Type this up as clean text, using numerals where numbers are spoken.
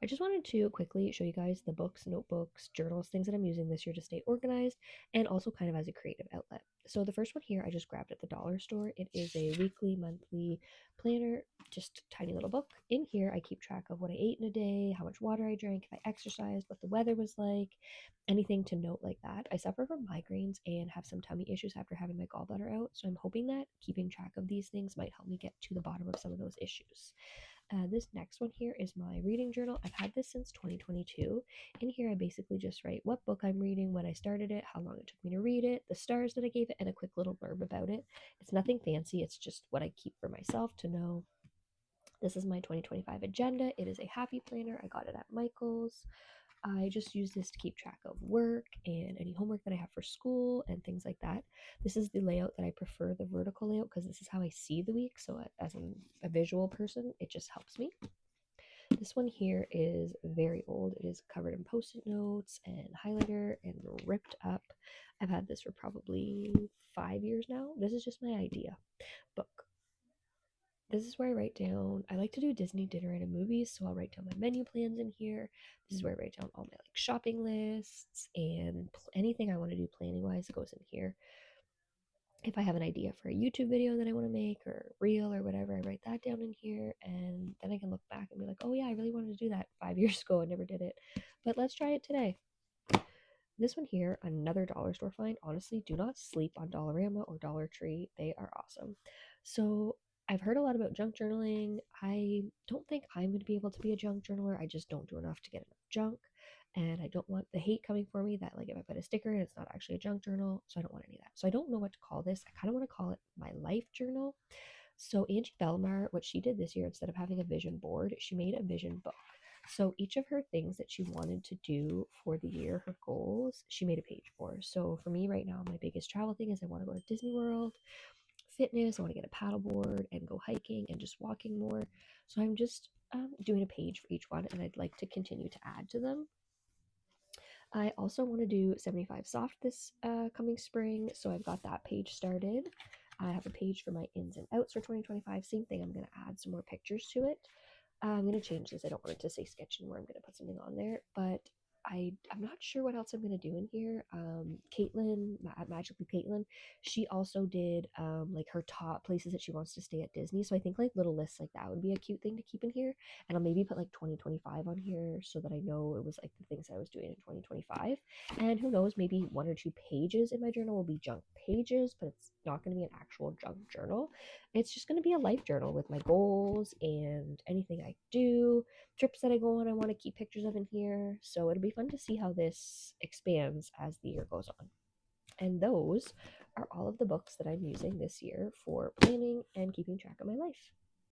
I just wanted to quickly show you guys the books, notebooks, journals, things that I'm using this year to stay organized and also kind of as a creative outlet. So the first one here I just grabbed at the dollar store. It is a weekly, monthly planner, just tiny little book. In here I keep track of what I ate in a day, how much water I drank, if I exercised, what the weather was like, anything to note like that. I suffer from migraines and have some tummy issues after having my gallbladder out, so I'm hoping that keeping track of these things might help me get to the bottom of some of those issues. This next one here is my reading journal. I've had this since 2022. In here, I basically just write what book I'm reading, when I started it, how long it took me to read it, the stars that I gave it, and a quick little blurb about it. It's nothing fancy, it's just what I keep for myself to know. This is my 2025 agenda. It is a happy planner. I got it at Michael's. I just use this to keep track of work and any homework that I have for school and things like that. This is the layout that I prefer, the vertical layout, because this is how I see the week. So as a visual person, it just helps me. This one here is very old. It is covered in post-it notes and highlighter and ripped up. I've had this for probably 5 years now. This is just my idea book. This is where I write down, I like to do Disney dinner and movies, so I'll write down my menu plans in here. This is where I write down all my like shopping lists and anything I want to do planning wise goes in here. If I have an idea for a YouTube video that I want to make or reel or whatever, I write that down in here, and then I can look back and be like, oh yeah, I really wanted to do that 5 years ago. I never did it, but let's try it today. This one here, another dollar store find. Honestly, do not sleep on Dollarama or Dollar Tree. They are awesome. So I've heard a lot about junk journaling. I don't think I'm going to be able to be a junk journaler. I just don't do enough to get enough junk. And I don't want the hate coming for me that, like, if I put a sticker in, it's not actually a junk journal. So I don't want any of that. So I don't know what to call this. I kind of want to call it my life journal. So Angie Belmar, what she did this year, instead of having a vision board, she made a vision book. So each of her things that she wanted to do for the year, her goals, she made a page for. So for me right now, my biggest travel thing is I want to go to Disney World. Fitness, I want to get a paddleboard and go hiking and just walking more. So I'm just doing a page for each one, and I'd like to continue to add to them. I also want to do 75 soft this coming spring, so I've got that page started. I have a page for my ins and outs for 2025. Same thing, I'm going to add some more pictures to it. I'm going to change this. I don't want it to say sketch anymore. I'm going to put something on there, but I'm not sure what else I'm going to do in here. Caitlin at Magically Caitlin, she also did like her top places that she wants to stay at Disney. So I think like little lists like that would be a cute thing to keep in here. And I'll maybe put like 2025 on here so that I know it was like the things I was doing in 2025. And who knows, maybe one or two pages in my journal will be junk pages, but it's not going to be an actual junk journal. It's just going to be a life journal with my goals and anything I do, trips that I go on, I want to keep pictures of in here. So it'll be fun to see how this expands as the year goes on. And those are all of the books that I'm using this year for planning and keeping track of my life.